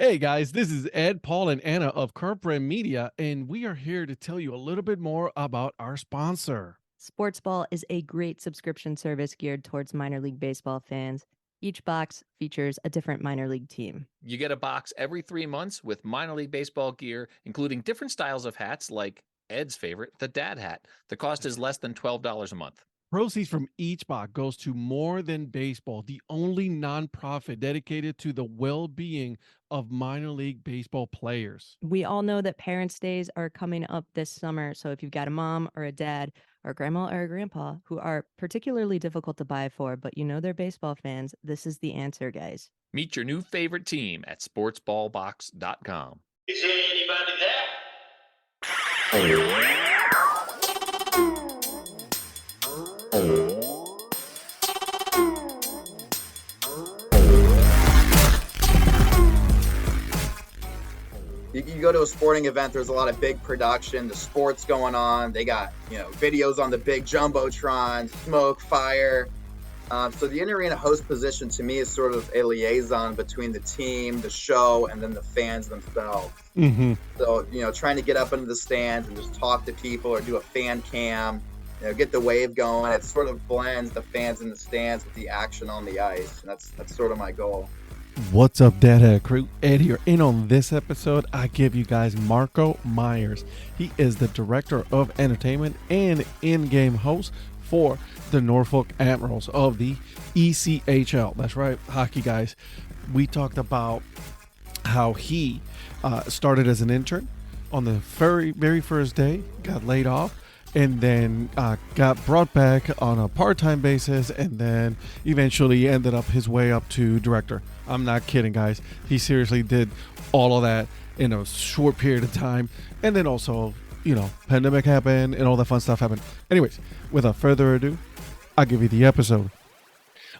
Hey guys, this is Ed, Paul, and Anna of Current Brand Media, and we are here to tell you a little bit more about our sponsor. Sports Ball is a great subscription service geared towards minor league baseball fans. Each box features a different minor league team. You get a box every 3 months with minor league baseball gear, including different styles of hats like Ed's favorite, the dad hat. The cost is less than $12 a month. Proceeds from each box goes to More Than Baseball, the only nonprofit dedicated to the well-being of minor league baseball players. We all know that Parents' Days are coming up this summer, so if you've got a mom or a dad or a grandma or a grandpa who are particularly difficult to buy for, but you know they're baseball fans, this is the answer, guys. Meet your new favorite team at sportsballbox.com. Is there anybody there? You go to a sporting event, there's a lot of big production, the sports going on. They got, videos on the big jumbotron, smoke, fire. So the in-arena host position to me is sort of a liaison between the team, the show, and then the fans themselves. Mm-hmm. So, trying to get up into the stands and just talk to people or do a fan cam, get the wave going. It sort of blends the fans in the stands with the action on the ice. And that's sort of my goal. What's up, Deadhead crew? Ed here. And on this episode, I give you guys Marco Myers. He is the director of entertainment and in-game host for the Norfolk Admirals of the ECHL. That's right, hockey guys. We talked about how he started as an intern on the very first day, got laid off, and then got brought back on a part-time basis, and then eventually ended up his way up to director. I'm not kidding, guys. He seriously did all of that in a short period of time. And then also, pandemic happened and all that fun stuff happened. Anyways, without further ado, I'll give you the episode.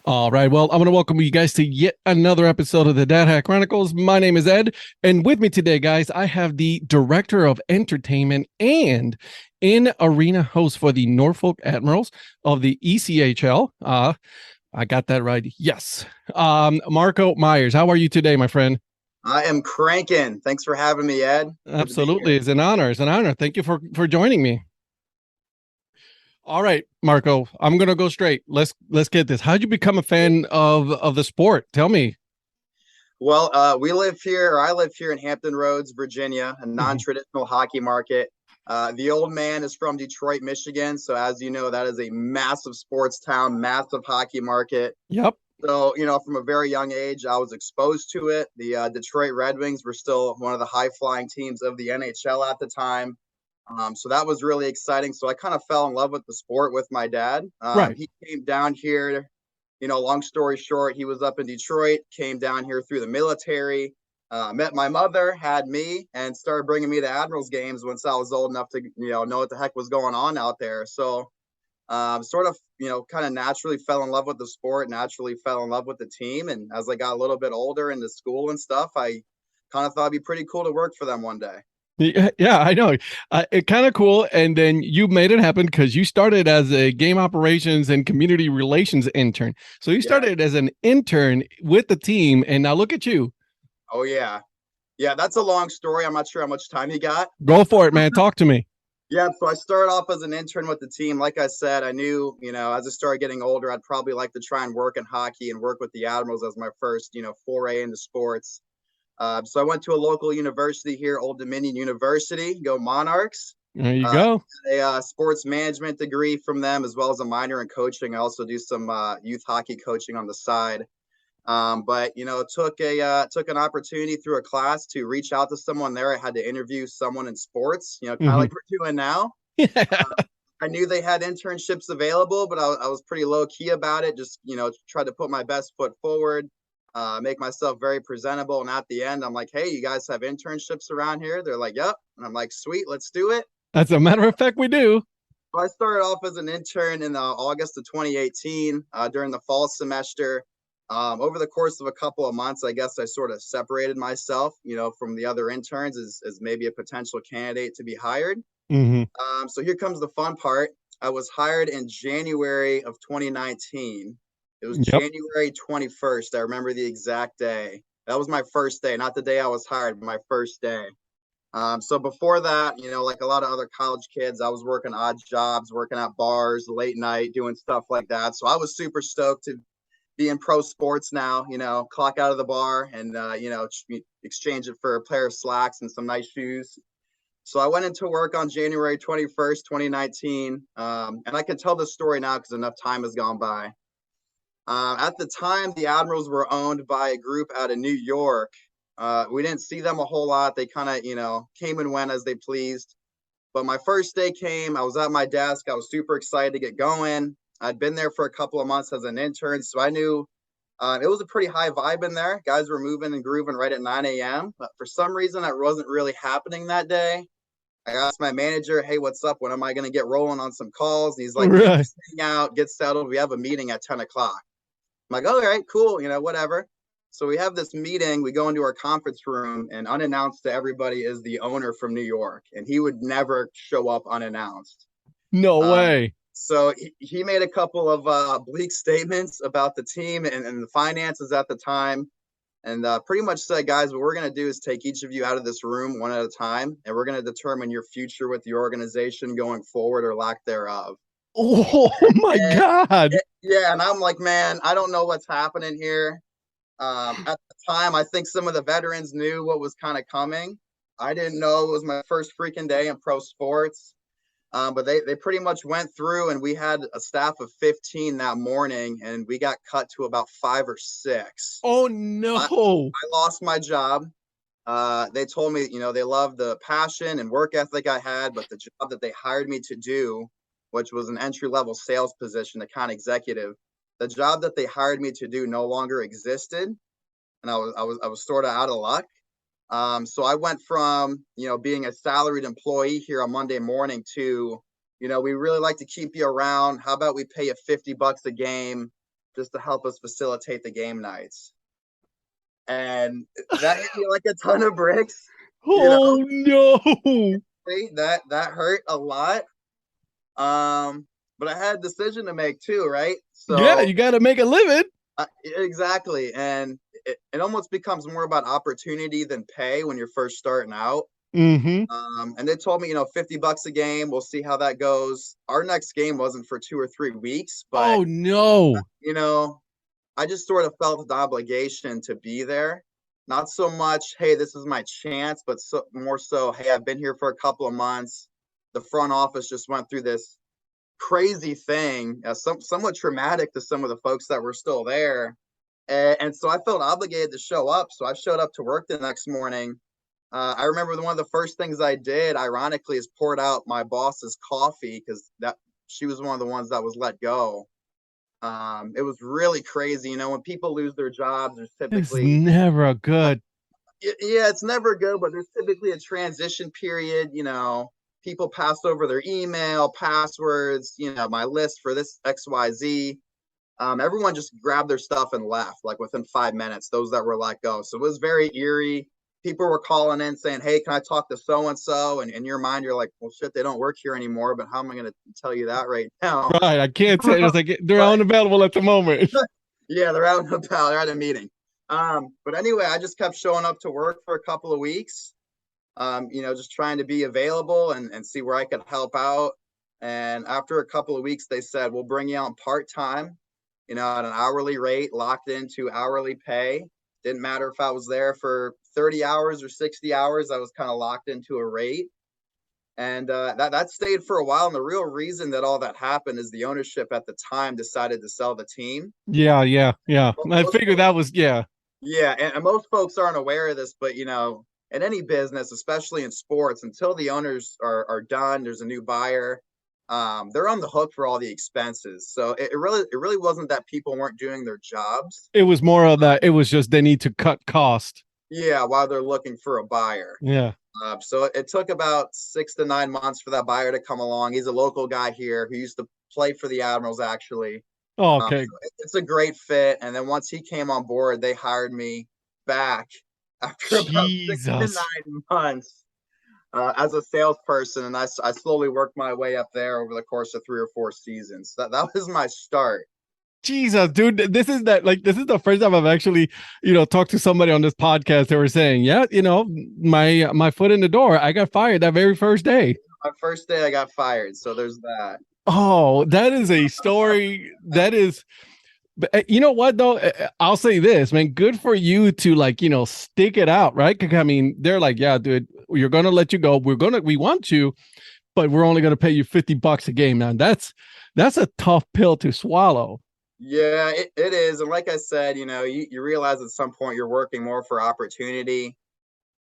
All right. Well, I'm going to welcome you guys to yet another episode of the Dad Hat Chronicles. My name is Ed. And with me today, guys, I have the director of entertainment and in-arena host for the Norfolk Admirals of the ECHL. I got that right. Yes. Marco Myers, how are you today, my friend? I am cranking. Thanks for having me, Ed. Absolutely. It's an honor. It's an honor. Thank you for joining me. All right, Marco, I'm going to go straight. Let's get this. How'd you become a fan of the sport? Tell me. Well, I live here in Hampton Roads, Virginia, a non-traditional hockey market. The old man is from Detroit, Michigan. So as you know, that is a massive sports town, massive hockey market. Yep. So, from a very young age, I was exposed to it. The Detroit Red Wings were still one of the high-flying teams of the NHL at the time. So that was really exciting. So I kind of fell in love with the sport with my dad. Right. He came down here, long story short, he was up in Detroit, came down here through the military. Met my mother, had me, and started bringing me to Admirals games once I was old enough to, know what the heck was going on out there. So, sort of, kind of naturally fell in love with the sport, naturally fell in love with the team. And as I got a little bit older into school and stuff, I kind of thought it'd be pretty cool to work for them one day. Yeah, I know. It's kind of cool. And then you made it happen because you started as a game operations and community relations intern. So you started as an intern with the team, and now look at you. Oh, yeah. Yeah, that's a long story. I'm not sure how much time you got. Go for it, man. Talk to me. Yeah, so I started off as an intern with the team. Like I said, I knew, as I started getting older, I'd probably like to try and work in hockey and work with the Admirals as my first, foray into sports. So I went to a local university here, Old Dominion University. Go Monarchs. There you go. A sports management degree from them, as well as a minor in coaching. I also do some youth hockey coaching on the side. But took an opportunity through a class to reach out to someone there. I had to interview someone in sports, kind of like we're doing now. I knew they had internships available, but I was pretty low key about it. Just tried to put my best foot forward, make myself very presentable. And at the end, I'm like, "Hey, you guys have internships around here?" They're like, "Yep." And I'm like, "Sweet, let's do it." As a matter of fact, we do. So I started off as an intern in August of 2018 during the fall semester. Over the course of a couple of months, I guess I sort of separated myself, from the other interns as maybe a potential candidate to be hired. So here comes the fun part. I was hired in January of 2019. It was January 21st. I remember the exact day. That was my first day, not the day I was hired, but my first day. So before that, like a lot of other college kids, I was working odd jobs, working at bars, late night, doing stuff like that. So I was super stoked to be in pro sports now, clock out of the bar and, exchange it for a pair of slacks and some nice shoes. So I went into work on January 21st, 2019. And I can tell this story now because enough time has gone by. At the time, the Admirals were owned by a group out of New York. We didn't see them a whole lot. They kind of, came and went as they pleased. But my first day came. I was at my desk. I was super excited to get going. I'd been there for a couple of months as an intern, so I knew it was a pretty high vibe in there. Guys were moving and grooving right at 9 a.m. But for some reason, that wasn't really happening that day. I asked my manager, "Hey, what's up? When am I going to get rolling on some calls?" And he's like, "Man, Right. just hang out, get settled. We have a meeting at 10 o'clock." I'm like, "All right, cool, whatever." So we have this meeting. We go into our conference room, and unannounced to everybody is the owner from New York, and he would never show up unannounced. No way. So he made a couple of bleak statements about the team and the finances at the time, and pretty much said, "Guys, what we're going to do is take each of you out of this room one at a time, and we're going to determine your future with the organization going forward or lack thereof." Oh my And God. yeah, and I'm like, "Man, I don't know what's happening here." At the time, I think some of the veterans knew what was kind of coming. I didn't know. It was my first freaking day in pro sports. But they pretty much went through, and we had a staff of 15 that morning, and we got cut to about 5 or 6. Oh I, no. I lost my job. They told me, they loved the passion and work ethic I had, but the job that they hired me to do, which was an entry-level sales position, account executive, the job that they hired me to do no longer existed, and I was sort of out of luck. So I went from, being a salaried employee here on Monday morning to, we really like to keep you around. How about we pay you $50 a game just to help us facilitate the game nights? And that hit me like a ton of bricks. Oh no. That hurt a lot. But I had a decision to make too, right? Yeah, So you got to make a living. exactly. And it almost becomes more about opportunity than pay when you're first starting out. Mm-hmm. And they told me, $50 a game. We'll see how that goes. Our next game wasn't for 2 or 3 weeks, but Oh no. you know, I just sort of felt the obligation to be there. Not so much, hey, this is my chance, but more so, hey, I've been here for a couple of months. The front office just went through this crazy thing, somewhat traumatic to some of the folks that were still there. And so I felt obligated to show up. So I showed up to work the next morning. I remember one of the first things I did, ironically, is poured out my boss's coffee because that she was one of the ones that was let go. It was really crazy. When people lose their jobs, there's It's typically, never good. yeah, it's never good, but there's typically a transition period. People pass over their email, passwords, my list for this XYZ. Everyone just grabbed their stuff and left, like within 5 minutes, those that were let go. So it was very eerie. People were calling in saying, "Hey, can I talk to so-and-so?" And in your mind, you're like, "Well, shit, they don't work here anymore, but how am I going to tell you that right now?" Right. I can't tell you. It's like they're But unavailable at the moment. yeah, they're out and about. They're at a meeting. But anyway, I just kept showing up to work for a couple of weeks, just trying to be available and see where I could help out. And after a couple of weeks, they said, "We'll bring you on part-time, at an hourly rate, locked into hourly pay." Didn't matter if I was there for 30 hours or 60 hours, I was kind of locked into a rate. And that stayed for a while. And the real reason that all that happened is the ownership at the time decided to sell the team. Yeah, yeah, yeah. I Most figured that was yeah. Yeah, and most folks aren't aware of this, but in any business, especially in sports, until the owners are done, there's a new buyer. They're on the hook for all the expenses. So it really wasn't that people weren't doing their jobs. It was more of that. It was just they need to cut cost. Yeah, while they're looking for a buyer. Yeah. So it took about 6 to 9 months for that buyer to come along. He's a local guy here who used to play for the Admirals, actually. Oh, okay. So it's a great fit. And then once he came on board, they hired me back after about 6 to 9 months as a salesperson. And I slowly worked my way up there over the course of 3 or 4 seasons. That was my start. Jesus, dude, this is the first time I've actually, talked to somebody on this podcast that were saying, yeah, my foot in the door, I got fired that very first day. My first day I got fired, so there's that. Oh, that is a story. That is, you know what though? I'll say this, man. Good for you to stick it out, right? 'Cause, I mean, they're like, yeah, dude, we're gonna let you go. We want you, but we're only gonna pay you $50 a game. Now that's a tough pill to swallow. Yeah, it is. And like I said, you realize at some point you're working more for opportunity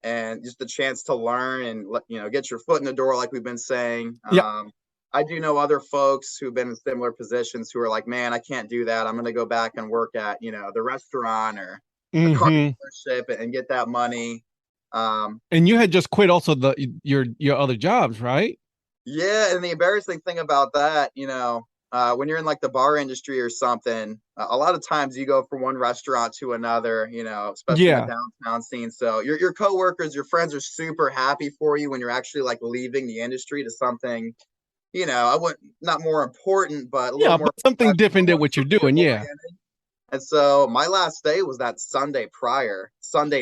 and just the chance to learn and get your foot in the door, like we've been saying. Yeah. I do know other folks who've been in similar positions who are like, man, I can't do that. I'm going to go back and work at the restaurant or a car dealership and get that money. And you had just quit also your other jobs, right? Yeah, and the embarrassing thing about that, when you're in like the bar industry or something, a lot of times you go from one restaurant to another, especially in the downtown scene. So your coworkers, your friends are super happy for you when you're actually like leaving the industry to something, I wouldn't, not more important, but a little more but something different than what you're doing. Yeah. And so my last day was that Sunday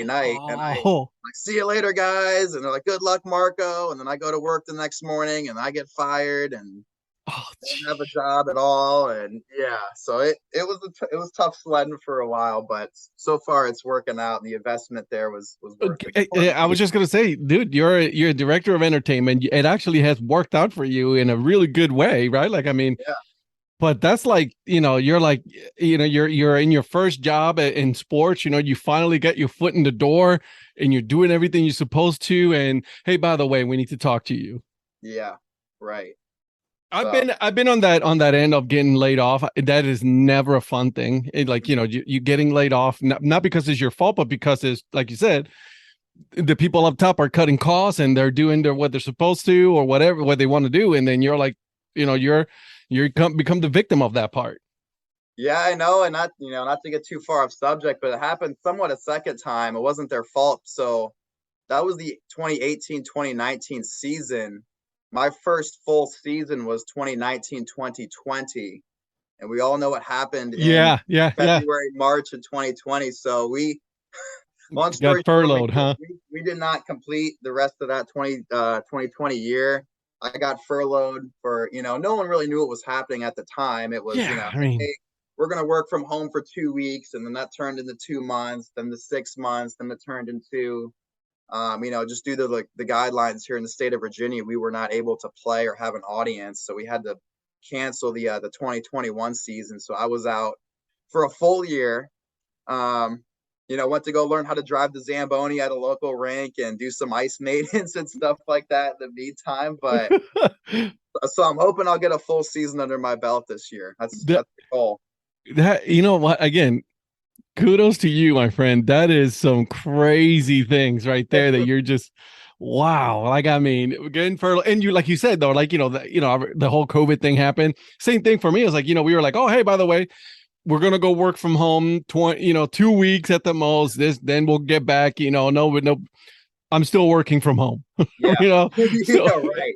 night, and I like, see you later, guys. And they're like, good luck, Marco. And then I go to work the next morning and I get fired and don't have a job at all. And yeah, so it was tough sledding for a while, but so far it's working out. The investment there was worth it. I was just gonna say, dude, you're a director of entertainment. It actually has worked out for you in a really good way, right? Like, I mean, yeah. But that's like, you're like, you're in your first job in sports, you finally get your foot in the door and you're doing everything you're supposed to. And hey, by the way, we need to talk to you. Yeah, right. I've been on that end of getting laid off. That is never a fun thing. You getting laid off, not because it's your fault, but because it's like you said, the people up top are cutting costs and they're doing what they're supposed to or whatever, what they want to do. And then you're like, you become the victim of that part. Yeah, I know. And not to get too far off subject, but it happened somewhat a second time. It wasn't their fault. So that was the 2018-2019 season. My first full season was 2019-2020. And we all know what happened in February, March of 2020. So we long story got furloughed, huh? We did not complete the rest of that 2020 year. I got furloughed for, no one really knew what was happening at the time. It was, hey, we're going to work from home for 2 weeks. And then that turned into 2 months, then the 6 months, then it turned into, just due to the guidelines here in the state of Virginia, we were not able to play or have an audience. So we had to cancel the 2021 season. So I was out for a full year. Went to go learn how to drive the Zamboni at a local rink and do some ice maintenance and stuff like that in the meantime. But so I'm hoping I'll get a full season under my belt this year. That's the goal. You know what? Again, kudos to you, my friend. That is some crazy things right there that you're just, wow. Like, I mean, getting furloughed, and you, like you said, though, like, the whole COVID thing happened. Same thing for me. It was like, we were like, oh, hey, by the way, we're going to go work from home 2 weeks at the most. Then we'll get back, no, I'm still working from home. Yeah. Right.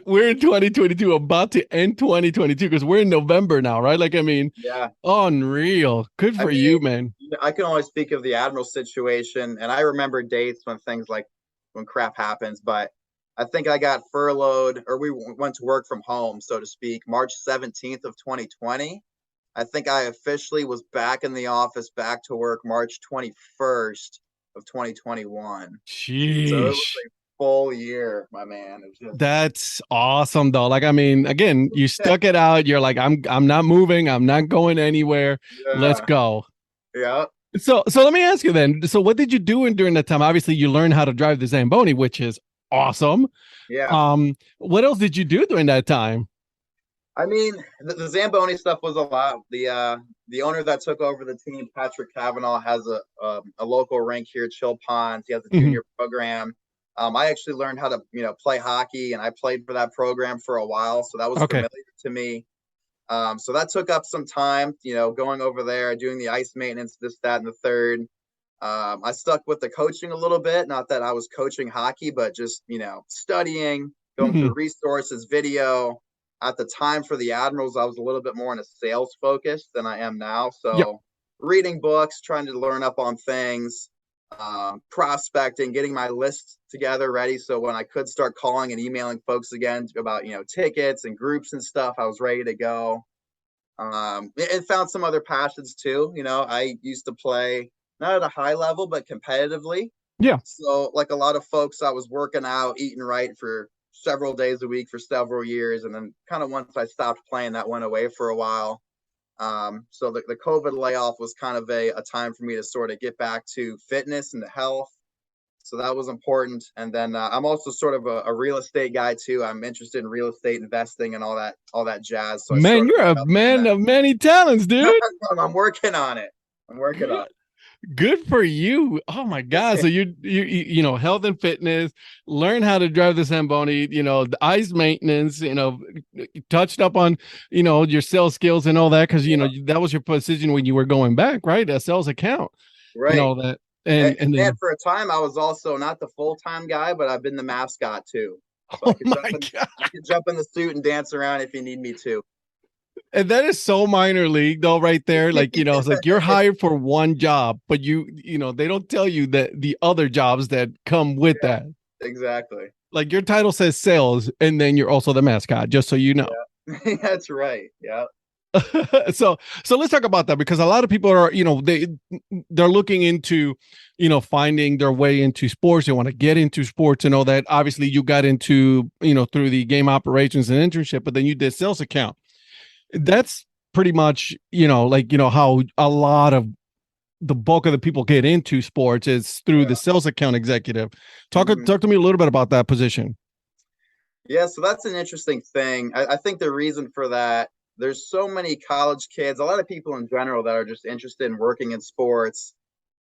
We're in 2022, about to end 2022 because we're in November now, right? Like, I mean, yeah, unreal. Good for you, man. I can only speak of the Admirals situation, and I remember dates when crap happens, but I think I got furloughed, or we went to work from home, so to speak, March 17th of 2020. I think I officially was back in the office, back to work March 21st of 2021. Sheesh. So it was a full year, my man. That's awesome, though. Like, I mean, again, you stuck it out. You're like, I'm not moving. I'm not going anywhere. Yeah. Let's go. Yeah. So let me ask you then. So what did you do during that time? Obviously, you learned how to drive the Zamboni, which is awesome. Yeah. What else did you do during that time? I mean, the Zamboni stuff was a lot. The owner that took over the team, Patrick Cavanaugh, has a local rink here, Chill Ponds. He has a junior program. I actually learned how to, play hockey, and I played for that program for a while. So that was familiar to me. So that took up some time, going over there, doing the ice maintenance, this, that, and the third. I stuck with the coaching a little bit. Not that I was coaching hockey, but just, studying, going through resources, video. at the time for the Admirals, I was a little bit more in a sales focus than I am now. Yep. So reading books, trying to learn up on things, prospecting, getting my list together ready. So when I could start calling and emailing folks again about, tickets and groups and stuff, I was ready to go. And found some other passions too. I used to play not at a high level, but competitively. Yeah. So like a lot of folks, I was working out, eating right for several days a week for several years. And then kind of once I stopped playing, that went away for a while. So the COVID layoff was kind of a time for me to sort of get back to fitness and to health. So that was important. And then I'm also sort of a real estate guy too. I'm interested in real estate investing and all that jazz. So Man, you're a man of many talents, dude. I'm working on it. Good for you. Oh my God. So you health and fitness, learn how to drive the Zamboni, the ice maintenance, touched up on, your sales skills and all that. Cause that was your position when you were going back, right? A sales account, right. And all that. And then for a time, I was also not the full-time guy, but I've been the mascot too. So I can jump in the suit and dance around if you need me to. And that is so minor league though, right there. Like, it's like you're hired for one job, but they don't tell you that the other jobs that come with that. Exactly. Like your title says sales, and then you're also the mascot, just so you know. Yeah. That's right. Yeah. So let's talk about that, because a lot of people are, they're looking into, finding their way into sports. They want to get into sports and all that. Obviously you got into, through the game operations and internship, but then you did sales account. That's pretty much, how a lot of the bulk of the people get into sports is through the sales account executive. Talk to me a little bit about that position. Yeah. So that's an interesting thing. I think the reason for that, there's so many college kids, a lot of people in general that are just interested in working in sports.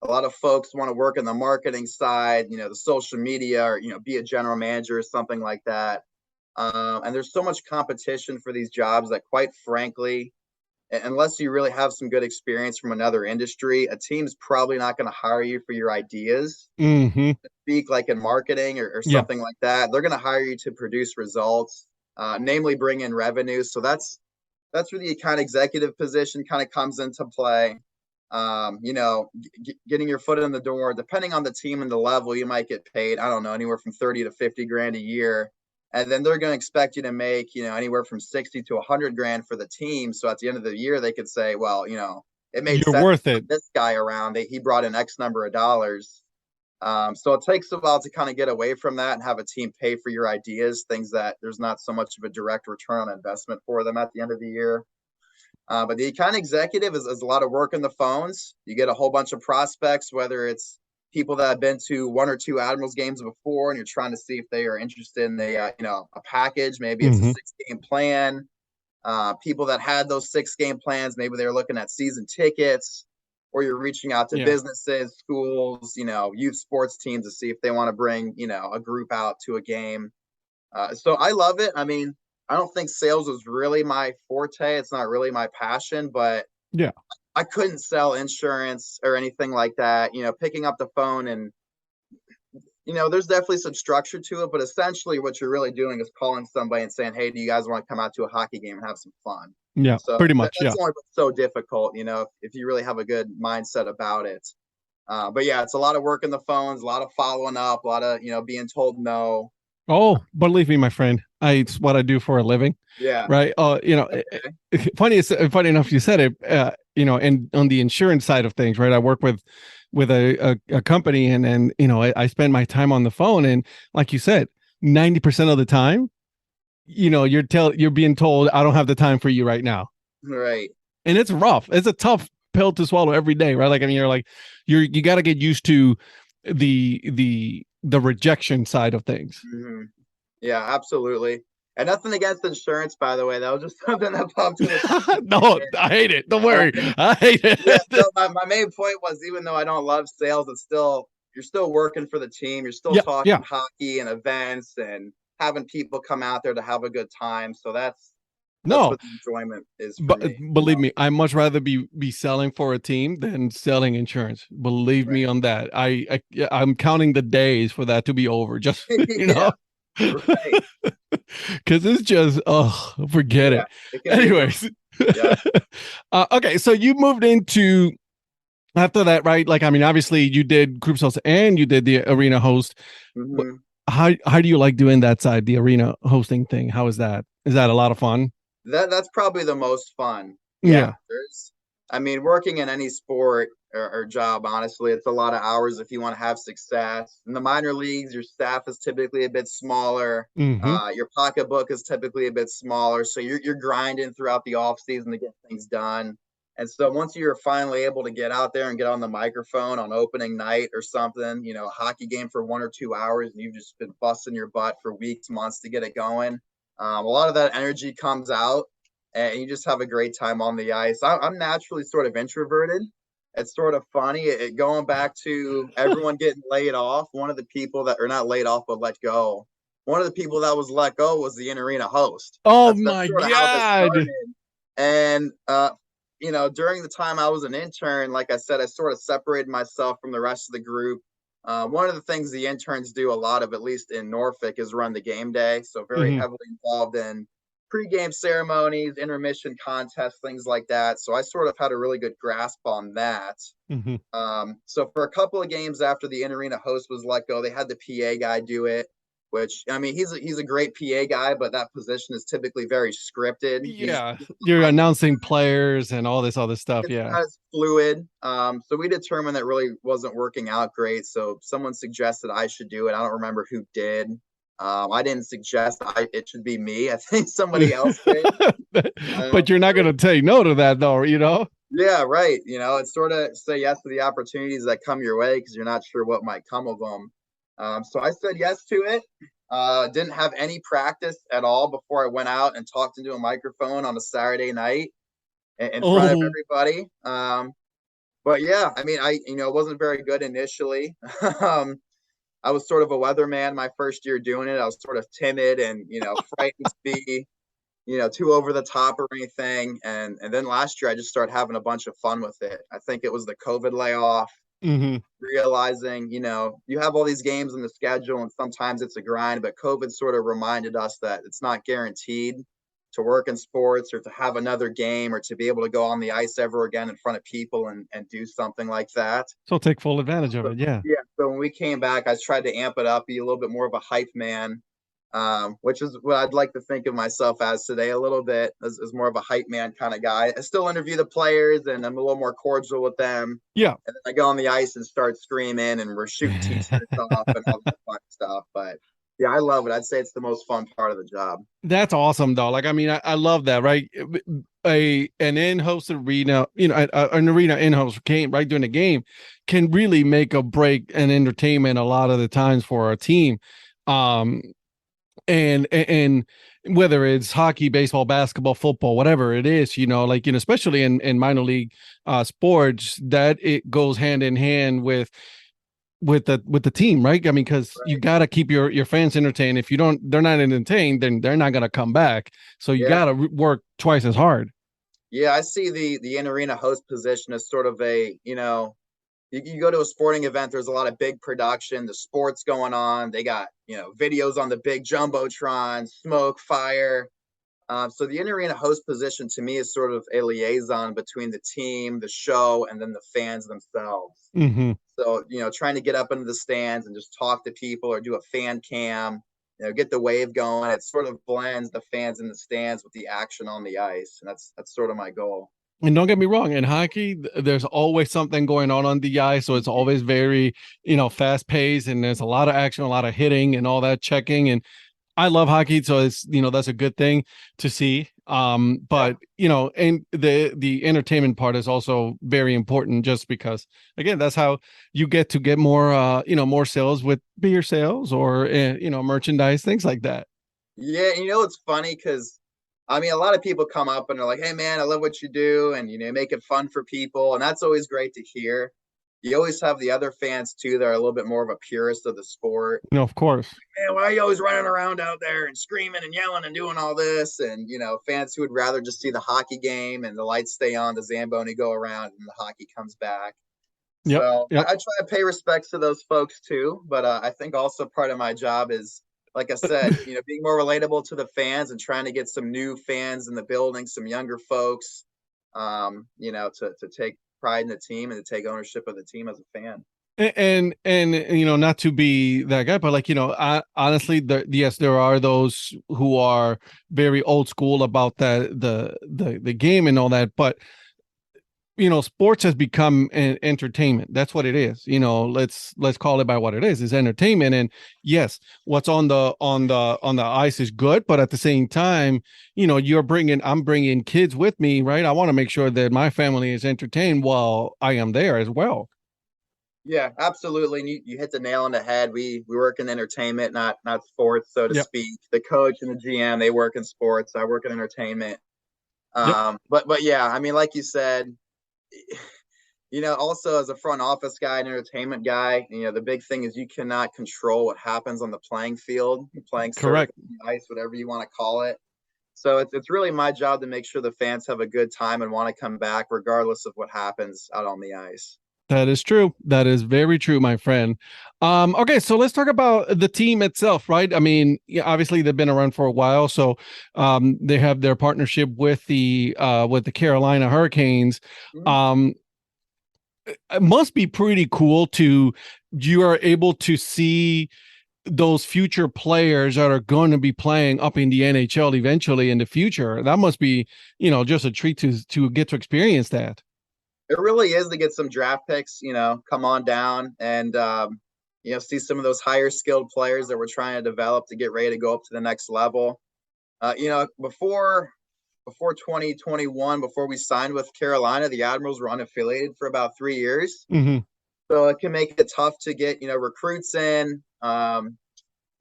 A lot of folks want to work in the marketing side, the social media, or, be a general manager or something like that. And there's so much competition for these jobs that, quite frankly, unless you really have some good experience from another industry, a team's probably not going to hire you for your ideas. Mm-hmm. Speak like in marketing or something like that. They're going to hire you to produce results, namely bring in revenue. So that's where the account executive position kind of comes into play. Getting your foot in the door. Depending on the team and the level, you might get paid, I don't know, anywhere from 30 to 50 grand a year. And then they're going to expect you to make, anywhere from 60 to 100 grand for the team. So at the end of the year, they could say, well, it made sense. Worth it. This guy around, he brought in X number of dollars. So it takes a while to kind of get away from that and have a team pay for your ideas, things that there's not so much of a direct return on investment for them at the end of the year. But the account executive is a lot of work on the phones. You get a whole bunch of prospects, whether it's people that have been to one or two Admirals games before, and you're trying to see if they are interested in a package. Maybe it's a 6-game plan. People that had those 6-game plans, maybe they're looking at season tickets, or you're reaching out to businesses, schools, youth sports teams to see if they want to bring, a group out to a game. So I love it. I mean, I don't think sales is really my forte. It's not really my passion, but I couldn't sell insurance or anything like that. Picking up the phone and, there's definitely some structure to it, but essentially what you're really doing is calling somebody and saying, hey, do you guys want to come out to a hockey game and have some fun? Yeah, so pretty much. That's only so difficult, if you really have a good mindset about it. But yeah, it's a lot of work in the phones, a lot of following up, a lot of, being told no. Oh, believe me, my friend, it's what I do for a living. Yeah. Right. Funny enough, you said it, and on the insurance side of things, right. I work with a company, and then, I spend my time on the phone, and like you said, 90% of the time, you're being told, I don't have the time for you right now. Right. And it's rough. It's a tough pill to swallow every day. Right. Like, I mean, you got to get used to the rejection side of things. Mm-hmm. Yeah, absolutely. And nothing against insurance, by the way. That was just something that popped in. No, I hate it. Don't worry. I hate it. Yeah, so my main point was, even though I don't love sales, you're still working for the team. You're still talking hockey and events and having people come out there to have a good time. So that's what the enjoyment is for me. Believe me, I much rather be selling for a team than selling insurance. Believe me on that. I'm counting the days for that to be over. Just Right. Because it's just, oh, forget Yeah, it. it can be a little. Anyways, Yeah. okay, so you moved into after that, right? Like, I mean, obviously you did groups host and you did the arena host. Hmm. How do you like doing that side, the arena hosting thing? How is that? Is that a lot of fun? That's probably the most fun. Yeah, Yeah. I mean, working in any sport or job, honestly, it's a lot of hours if you want to have success. In the minor leagues, your staff is typically a bit smaller. Mm-hmm. Your pocketbook is typically a bit smaller, so you're grinding throughout the off season to get things done. And so once you're finally able to get out there and get on the microphone on opening night or something, a hockey game for 1 or 2 hours, and you've just been busting your butt for weeks, months to get it going. A lot of that energy comes out, and you just have a great time on the ice. I'm naturally sort of introverted. It's sort of funny. Going back to everyone getting laid off, one of the people that are not laid off but let go. One of the people that was let go was the in arena host. Oh That's my sort of how this God. started. And during the time I was an intern, like I said, I sort of separated myself from the rest of the group. One of the things the interns do a lot of, at least in Norfolk, is run the game day. So very Mm-hmm. heavily involved in pregame ceremonies, intermission contests, things like that. So I sort of had a really good grasp on that. Mm-hmm. So for a couple of games after the in-arena host was let go, they had the PA guy do it, which I mean he's a great PA guy, but that position is typically very scripted. He's Yeah. You're announcing players and all this other stuff. it's Yeah. not as fluid. So we determined that really wasn't working out great. So someone suggested I should do it. I don't remember who did. I didn't suggest it should be me. I think somebody else did. But you're not going to say no to that, though, you know? Yeah, right. It's sort of say yes to the opportunities that come your way because you're not sure what might come of them. So I said yes to it. Didn't have any practice at all before I went out and talked into a microphone on a Saturday night in front of Oh. everybody. But yeah, I mean, wasn't very good initially. I was sort of a weatherman my first year doing it. I was sort of timid and, frightened to be, too over the top or anything. And then last year I just started having a bunch of fun with it. I think it was the COVID layoff, Mm-hmm. realizing, you have all these games in the schedule and sometimes it's a grind, but COVID sort of reminded us that it's not guaranteed to work in sports or to have another game or to be able to go on the ice ever again in front of people and do something like that. So take full advantage of So, it. Yeah. yeah. So when we came back, I tried to amp it up, be a little bit more of a hype man, which is what I'd like to think of myself as today, a little bit as more of a hype man kind of guy. I still interview the players and I'm a little more cordial with them. Yeah. And then I go on the ice and start screaming and we're shooting t-shirts off and all that fun stuff. But yeah, I love it. I'd say it's the most fun part of the job. That's awesome, though. Like, I mean, I love that, right? An in-host arena, an arena in-host game, right, during the game can really make or break an entertainment a lot of the times for our team. And whether it's hockey, baseball, basketball, football, whatever it is, like, especially in minor league sports, that it goes hand in hand with the team, right? I mean, because you got to keep your fans entertained. If they're not entertained, then they're not going to come back. So you Yeah. got to work twice as hard. Yeah, I see the in-arena host position as sort of a, you go to a sporting event, there's a lot of big production, the sports going on. They got, videos on the big jumbotron, smoke, fire. So the in-arena host position to me is sort of a liaison between the team, the show, and then the fans themselves. Mm-hmm. So, trying to get up into the stands and just talk to people or do a fan cam, get the wave going. It sort of blends the fans in the stands with the action on the ice. And that's sort of my goal. And don't get me wrong, in hockey, there's always something going on the ice. So it's always very, fast paced and there's a lot of action, a lot of hitting and all that checking. And I love hockey, so it's that's a good thing to see. But and the entertainment part is also very important, just because again, that's how you get more more sales with beer sales or merchandise, things like that. Yeah, it's funny because I mean, a lot of people come up and are like, "Hey, man, I love what you do," and make it fun for people, and that's always great to hear. You always have the other fans too that are a little bit more of a purist of the sport. No, of course. Man, why are you always running around out there and screaming and yelling and doing all this? And fans who would rather just see the hockey game and the lights stay on, the Zamboni go around, and the hockey comes back. Yep. So Yep. I try to pay respects to those folks too, but I think also part of my job is like I said, being more relatable to the fans and trying to get some new fans in the building, some younger folks, to take pride in the team and to take ownership of the team as a fan. And not to be that guy, but I honestly, yes, there are those who are very old school about the game and all that, but sports has become an entertainment. That's what it is. Let's call it by what it is. It's entertainment. And yes, what's on the ice is good, but at the same time, I'm bringing kids with me, right? I want to make sure that my family is entertained while I am there as well. Yeah, absolutely. And you hit the nail on the head. We work in entertainment, not sports, so to Yep. speak. The coach and the GM, they work in sports. I work in entertainment. Yep. But yeah, I mean, like you said, also as a front office guy, an entertainment guy, the big thing is you cannot control what happens on the playing field, the playing surface, Correct. ice, whatever you want to call it. So it's really my job to make sure the fans have a good time and want to come back regardless of what happens out on the ice. That is true. That is very true, my friend. Okay, so let's talk about the team itself, right? I mean, yeah, obviously they've been around for a while, so they have their partnership with the Carolina Hurricanes. Mm-hmm. It must be pretty cool you are able to see those future players that are going to be playing up in the NHL eventually in the future. That must be, just a treat to get to experience that. It really is to get some draft picks, come on down and, see some of those higher skilled players that we're trying to develop to get ready to go up to the next level. Before 2021, before we signed with Carolina, the Admirals were unaffiliated for about 3 years. Mm-hmm. So it can make it tough to get, recruits in. And,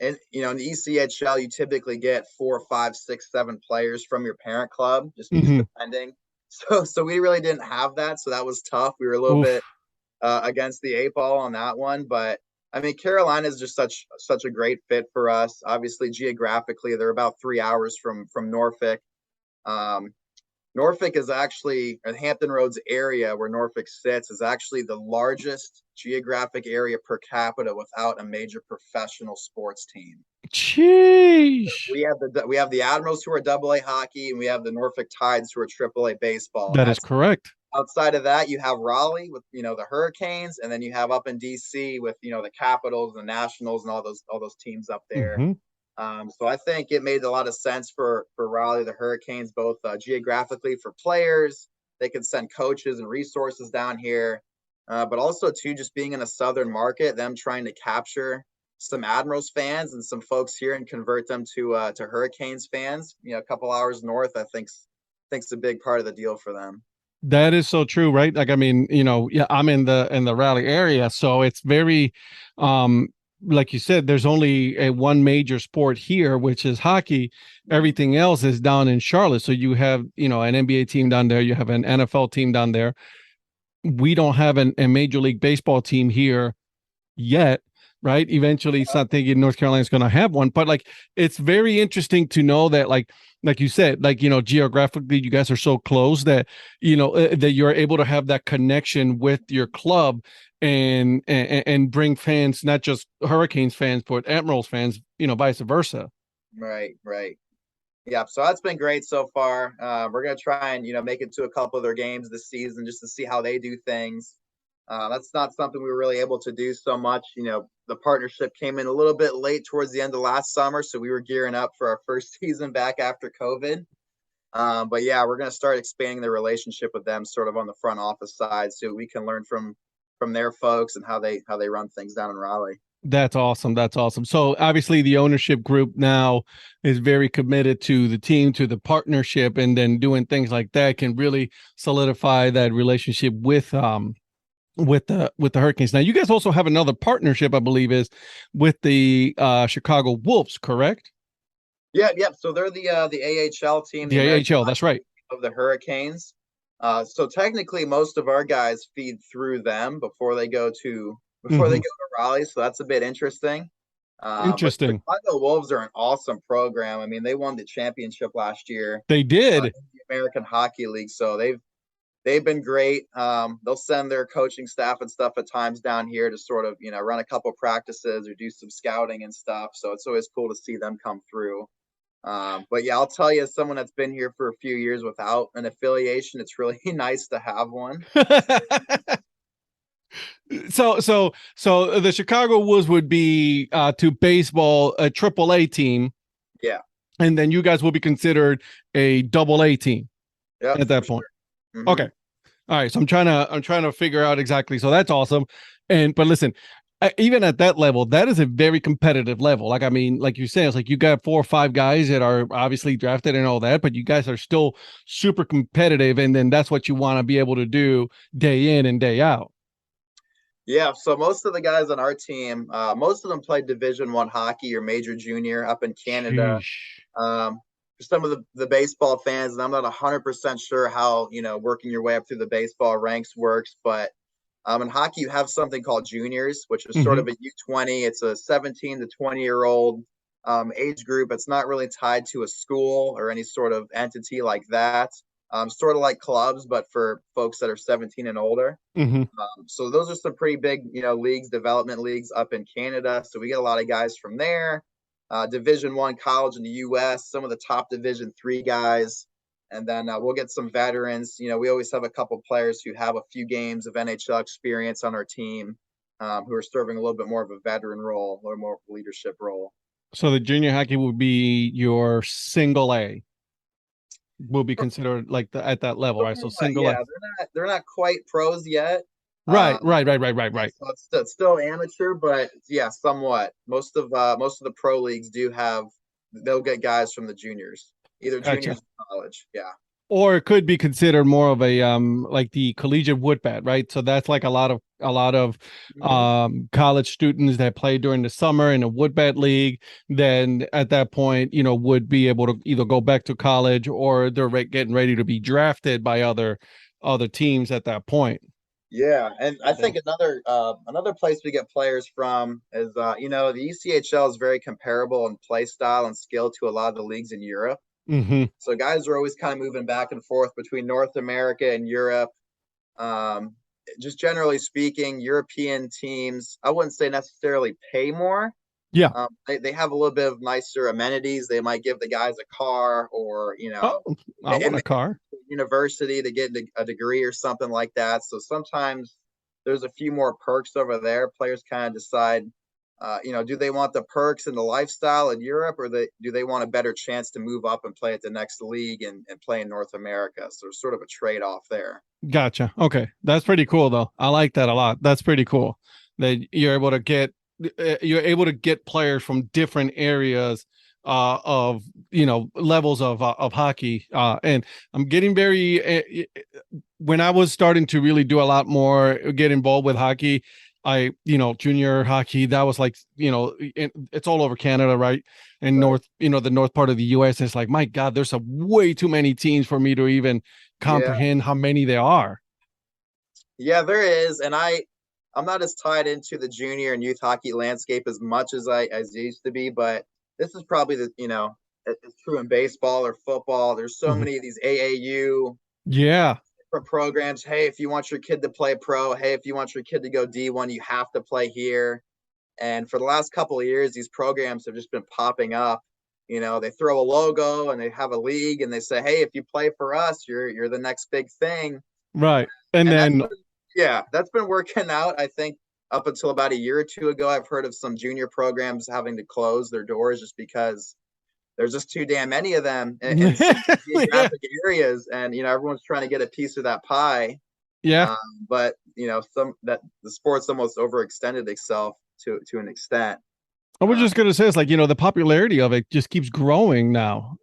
in the ECHL, you typically get 4, 5, 6, 7 players from your parent club, just depending. So we really didn't have that. So that was tough. We were a little bit against the 8 ball on that one. But I mean, Carolina is just such a great fit for us. Obviously, geographically, they're about 3 hours from Norfolk. Norfolk is actually, or Hampton Roads area where Norfolk sits, is actually the largest geographic area per capita without a major professional sports team. Sheesh. We have the Admirals who are AA hockey, and we have the Norfolk Tides who are AAA baseball. That is correct. Outside of that, you have Raleigh with the Hurricanes, and then you have up in DC with the Capitals, the Nationals, and all those teams up there. Mm-hmm. So I think it made a lot of sense for Raleigh, the Hurricanes, both geographically for players. They can send coaches and resources down here, but also too just being in a southern market, them trying to capture some Admirals fans and some folks here and convert them to Hurricanes fans. A couple hours north, I think's a big part of the deal for them. That is so true, right? Like, I mean, yeah, I'm in the Raleigh area, so it's very, like you said, there's only one major sport here, which is hockey. Everything else is down in Charlotte. So you have, an NBA team down there, you have an NFL team down there. We don't have a Major League Baseball team here yet, right? Eventually, something in North Carolina is going to have one, but it's very interesting to know that, like you said, geographically, you guys are so close that that you're able to have that connection with your club and bring fans, not just Hurricanes fans, but Admirals fans, vice versa. Right. Yeah, so that's been great so far. We're gonna try and make it to a couple of their games this season just to see how they do things. That's not something we were really able to do so much. The partnership came in a little bit late towards the end of last summer, so we were gearing up for our first season back after COVID. But yeah, we're gonna start expanding the relationship with them, sort of on the front office side, so we can learn from their folks and how they run things down in Raleigh. That's awesome. That's awesome. So obviously the ownership group now is very committed to the team, to the partnership, and then doing things like that can really solidify that relationship with the Hurricanes. Now you guys also have another partnership, I believe, is with the Chicago Wolves, correct? Yeah. So they're the AHL team. The AHL, that's right. Of the Hurricanes. So technically, most of our guys feed through them before they go to Raleigh. So that's a bit interesting. Interesting. But Chicago Wolves are an awesome program. I mean, they won the championship last year. They did. In the American Hockey League. So they've been great. They'll send their coaching staff and stuff at times down here to sort of, run a couple practices or do some scouting and stuff. So it's always cool to see them come through. But yeah, I'll tell you, as someone that's been here for a few years without an affiliation, it's really nice to have one. So the Chicago Wolves would be to baseball a AAA team. Yeah. And then you guys will be considered a AA team at that point. Sure. Okay. All right. So I'm trying to figure out exactly. So that's awesome. But listen, even at that level, that is a very competitive level. Like, I mean, like you said, it's like you got 4 or 5 guys that are obviously drafted and all that, but you guys are still super competitive. And then that's what you want to be able to do day in and day out. Yeah, so most of the guys on our team, most of them played Division I hockey or major junior up in Canada. For some of the baseball fans, and I'm not 100% sure how, working your way up through the baseball ranks works, but in hockey, you have something called juniors, which is sort of a U20. It's a 17 to 20-year-old age group. It's not really tied to a school or any sort of entity like that. Sort of like clubs, but for folks that are 17 and older. So those are some pretty big, leagues, development leagues up in Canada. So we get a lot of guys from there. Division I college in the U.S., some of the top Division III guys. And then we'll get some veterans. We always have a couple players who have a few games of NHL experience on our team, who are serving a little bit more of a veteran role, a little more leadership role. So the junior hockey would be your single A. Will be considered like at that level, right? So single A. They're not quite pros yet. Right. So it's still amateur, but yeah, somewhat. Most of the pro leagues they'll get guys from the juniors, either juniors or college. Yeah. Or it could be considered more of a like the collegiate wood bat, right? So that's like a lot of college students that play during the summer in a wood bat league. Then at that point, would be able to either go back to college or they're getting ready to be drafted by other teams at that point. Yeah, and I think another place we get players from is the ECHL is very comparable in play style and skill to a lot of the leagues in Europe. So guys are always kind of moving back and forth between North America and Europe. Just generally speaking, European teams, I wouldn't say necessarily pay more. Yeah. They have a little bit of nicer amenities. They might give the guys a car or, I want a car. University to get a degree or something like that. So sometimes there's a few more perks over there. Players kind of decide, do they want the perks and the lifestyle in Europe, or do they want a better chance to move up and play at the next league and play in North America? So there's sort of a trade-off there. Gotcha. Okay. That's pretty cool though. I like that a lot. That's pretty cool that you're able to get players from different areas of levels of hockey, and I'm getting very when I was starting to really do a lot more, get involved with hockey, junior hockey, that was like, it's all over Canada, right? And north, the north part of the US, it's like, my God, there's way too many teams for me to even comprehend how many there are. Yeah, there is. And I'm not as tied into the junior and youth hockey landscape as much as I used to be, but this is probably it's true in baseball or football. There's so many of these AAU different programs. Hey, if you want your kid to play pro, hey, if you want your kid to go D1, you have to play here. And for the last couple of years, these programs have just been popping up. They throw a logo and they have a league and they say, hey, if you play for us, you're the next big thing. Right. And then that's been working out. I think up until about a year or two ago, I've heard of some junior programs having to close their doors just because there's just too damn many of them in geographic areas, and everyone's trying to get a piece of that pie. Yeah. But the sport's almost overextended itself to an extent. I was just gonna say, it's like, the popularity of it just keeps growing now.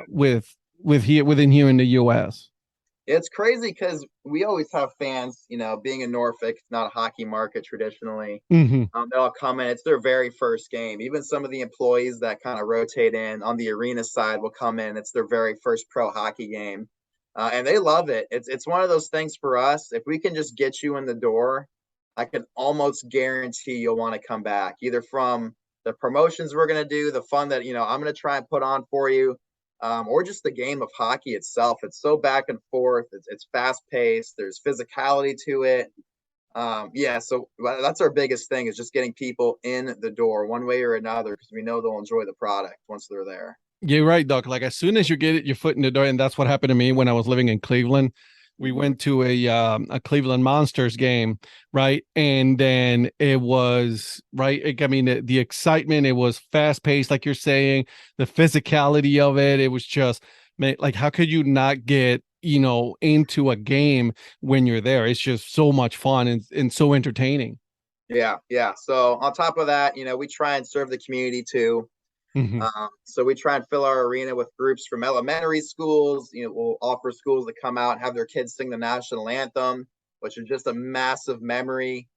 Within here in the US. It's crazy because we always have fans, being in Norfolk, it's not a hockey market traditionally. They'll come in, it's their very first game. Even some of the employees that kind of rotate in on the arena side will come in, it's their very first pro hockey game. And they love it. It's one of those things for us. If we can just get you in the door, I can almost guarantee you'll want to come back, either from the promotions we're going to do, the fun that, I'm going to try and put on for you, or just the game of hockey itself. It's so back and forth. It's fast paced. There's physicality to it. Yeah, so that's our biggest thing is just getting people in the door one way or another because we know they'll enjoy the product once they're there. You're right, Doc. Like as soon as you get your foot in the door, and that's what happened to me when I was living in Cleveland. We went to a Cleveland Monsters game, right? And then it was right. I mean, the excitement. It was fast paced, like you're saying. The physicality of it. It was just, man, like how could you not get into a game when you're there? It's just so much fun and so entertaining. Yeah, yeah. So on top of that, we try and serve the community too. Mhm. So we try and fill our arena with groups from elementary schools. We'll offer schools to come out and have their kids sing the national anthem, which is just a massive memory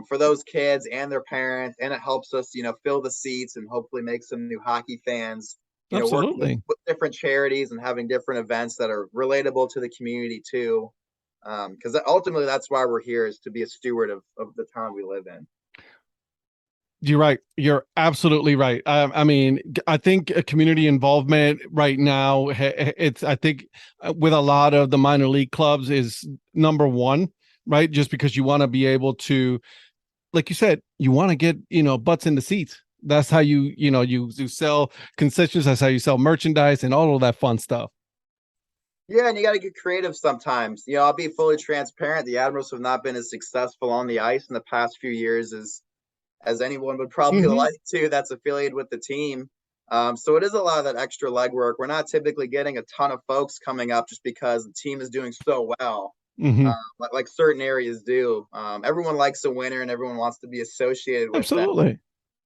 for those kids and their parents. And it helps us, fill the seats and hopefully make some new hockey fans. Working Absolutely. with different charities and having different events that are relatable to the community too. Because ultimately, that's why we're here is to be a steward of the town we live in. You're right. You're absolutely right. I mean, I think community involvement right now, it's, I think with a lot of the minor league clubs is number one, right? Just because you want to be able to, like you said, you want to get, butts in the seats. That's how you sell concessions. That's how you sell merchandise and all of that fun stuff. Yeah, and you got to get creative sometimes. I'll be fully transparent. The Admirals have not been as successful on the ice in the past few years as anyone would probably Mhm. like to that's affiliated with the team. So it is a lot of that extra legwork. We're not typically getting a ton of folks coming up just because the team is doing so well, Mhm. like certain areas do. Everyone likes a winner and everyone wants to be associated with that. Absolutely.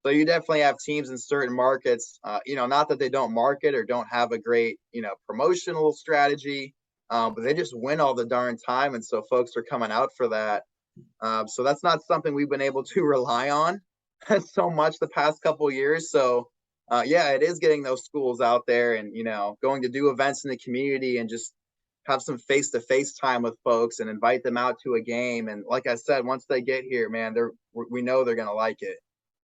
So you definitely have teams in certain markets, not that they don't market or don't have a great, promotional strategy, but they just win all the darn time. And so folks are coming out for that. So that's not something we've been able to rely on so much the past couple of years. So yeah, it is getting those schools out there and going to do events in the community and just have some face-to-face time with folks and invite them out to a game. And like I said, once they get here, man, we know they're gonna like it.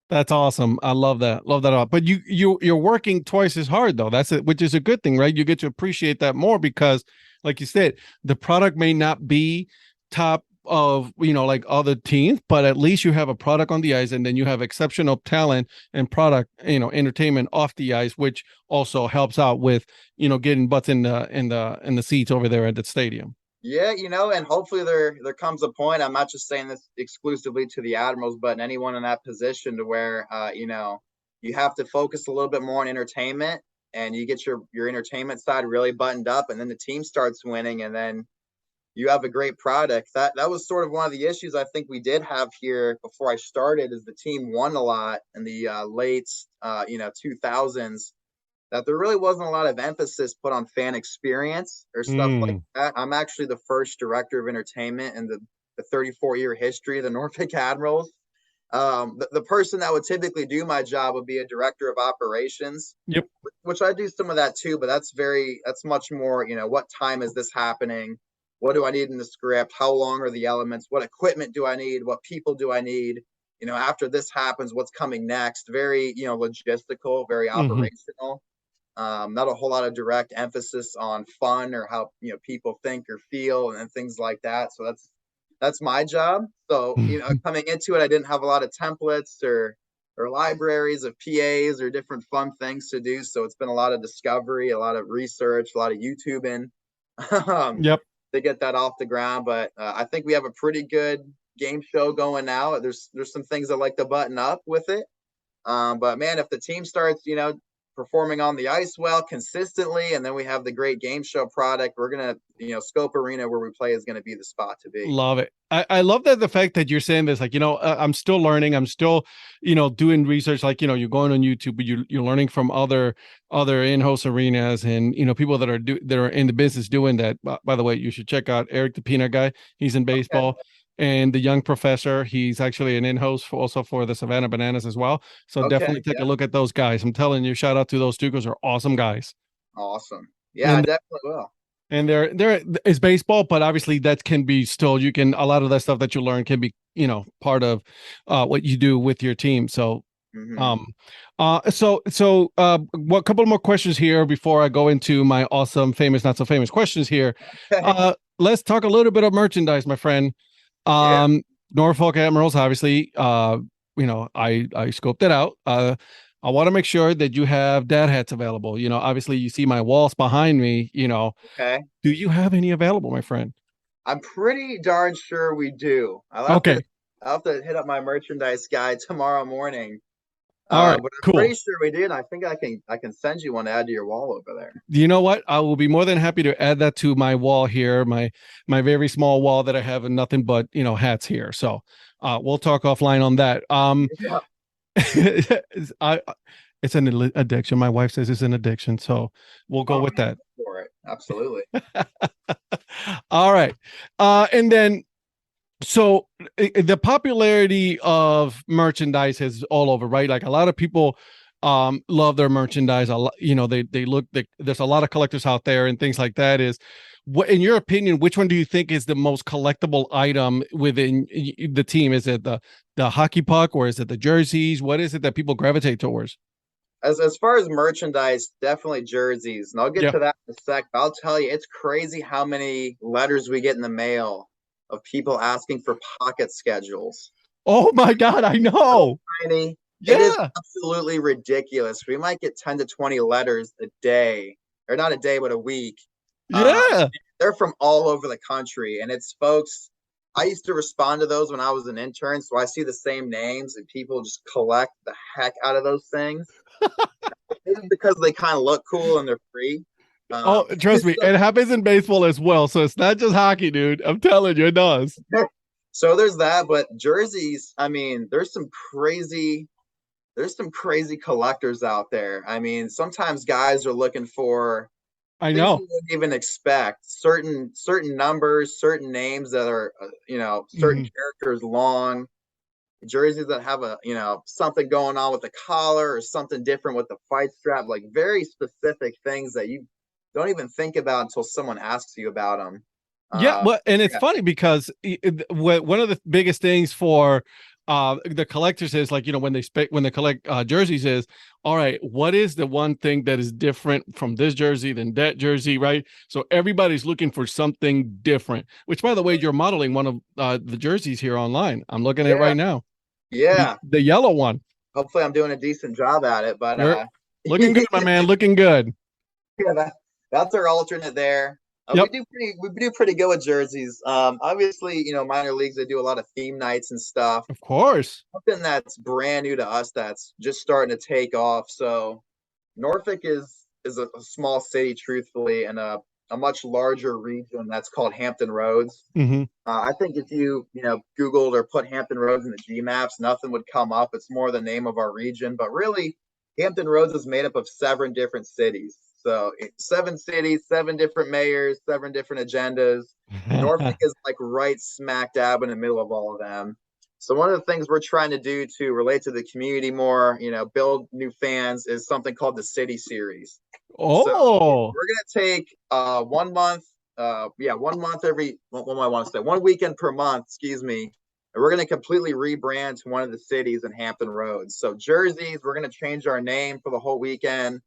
That's awesome. I love that. Love that a lot. But you're working twice as hard though. That's it, which is a good thing, right? You get to appreciate that more because, like you said, the product may not be top of like other teams, but at least you have a product on the ice, and then you have exceptional talent and product, entertainment off the ice, which also helps out with getting butts in the seats over there at the stadium. Yeah, and hopefully there comes a point. I'm not just saying this exclusively to the Admirals, but anyone in that position to where you have to focus a little bit more on entertainment and you get your entertainment side really buttoned up and then the team starts winning and then you have a great product. That was sort of one of the issues I think we did have here before I started is the team won a lot in the late 2000s that there really wasn't a lot of emphasis put on fan experience or stuff like Mm. that. I'm actually the first director of entertainment in the 34-year history of the Norfolk Admirals. The person that would typically do my job would be a director of operations, Yep. which I do some of that too, but that's much more, what time is this happening? What do I need in the script? How long are the elements? What equipment do I need? What people do I need? After this happens, what's coming next? Very, logistical, very Hmm. operational. Not a whole lot of direct emphasis on fun or how people think or feel and things like that. So that's my job. So coming into it, I didn't have a lot of templates or libraries of PAs or different fun things to do. So it's been a lot of discovery, a lot of research, a lot of YouTubing Yep. to get that off the ground. But I think we have a pretty good game show going now. There's some things I like to button up with it. But man, if the team starts, performing on the ice well consistently, and then we have the great game show product, we're gonna, Scope Arena where we play is gonna be the spot to be. Love it. I love that the fact that you're saying this, like, I'm still learning. I'm still, doing research. Like, you're going on YouTube, but you're learning from other in-house arenas and, people that are in the business doing that. By the way, you should check out Eric the Peanut Guy. He's in Okay. baseball. And the young professor, he's actually an in-house also for the Savannah Bananas as well. So Okay. definitely take a Yeah. look at those guys. I'm telling you, shout out to those two because they're awesome guys. Awesome. Yeah, I And definitely will. and there is baseball, but obviously that can be still, a lot of that stuff that you learn can be, part of what you do with your team. So Mhm. What couple more questions here before I go into my awesome, famous, not so famous questions here. Let's talk a little bit of merchandise, my friend. Yeah. Norfolk Admirals, obviously. I scoped it out. I want to make sure that you have dad hats available. Obviously you see my walls behind me. Okay. Do you have any available, my friend? I'm pretty darn sure we do. Okay. I'll have to hit up my merchandise guy tomorrow morning. All right. But I'm Cool. pretty sure we did. I think I can send you one to add to your wall over there. You know what? I will be more than happy to add that to my wall here, my very small wall that I have and nothing but hats here. So we'll talk offline on that. Yeah. I it's an addiction. My wife says it's an addiction, so we'll go with that. For it. Absolutely. All right. And then so the popularity of merchandise is all over, right? Like a lot of people love their merchandise. There's a lot of collectors out there and things like that. Is what, in your opinion, which one do you think is the most collectible item within the team? Is it the hockey puck, or is it the jerseys? What is it that people gravitate towards? As far as merchandise, definitely jerseys. And I'll get Yeah. to that in a sec. But I'll tell you, it's crazy how many letters we get in the mail of people asking for pocket schedules. Oh my God, I know. Tiny. It is Yeah. absolutely ridiculous. We might get 10 to 20 letters a day, or not a day, but a week. Yeah. They're from all over the country, and it's folks. I used to respond to those when I was an intern, so I see the same names, and people just collect the heck out of those things. Maybe because they kind of look cool and they're free. Oh, trust me, So, it happens in baseball as well. So it's not just hockey, dude. I'm telling you, it does. so there's that, but jerseys. I mean, there's some crazy collectors out there. I mean, sometimes guys are looking for I things know. you wouldn't even expect. Certain numbers, certain names that are certain Mhm. characters long. Jerseys that have something going on with the collar or something different with the fight strap, like very specific things that you don't even think about until someone asks you about them. Yeah, well, and it's Yeah, funny because one of the biggest things for the collectors is like when they collect jerseys is, all right, what is the one thing that is different from this jersey than that jersey, right? So everybody's looking for something different. Which, by the way, you're modeling one of the jerseys here online. I'm looking at it yeah, right now. yeah. The yellow one. Hopefully, I'm doing a decent job at it, but You're looking good, my man. Looking good. yeah, that's our alternate there. Yep. We do pretty good with jerseys. Obviously, minor leagues they do a lot of theme nights and stuff. Of course. Something that's brand new to us that's just starting to take off. So Norfolk is a small city, truthfully, and a much larger region that's called Hampton Roads. Mm-hmm. I think if you Googled or put Hampton Roads in the G maps, nothing would come up. It's more the name of our region, but really, Hampton Roads is made up of 7 different cities. So 7 cities, 7 different mayors, 7 different agendas. Norfolk is like right smack dab in the middle of all of them. So one of the things we're trying to do to relate to the community more, build new fans, is something called the City Series. So Oh. we're gonna take 1 month, 1 month every. What do I want to say? 1 weekend per month, excuse me. And we're gonna completely rebrand to one of the cities in Hampton Roads. So jerseys, we're gonna change our name for the whole weekend.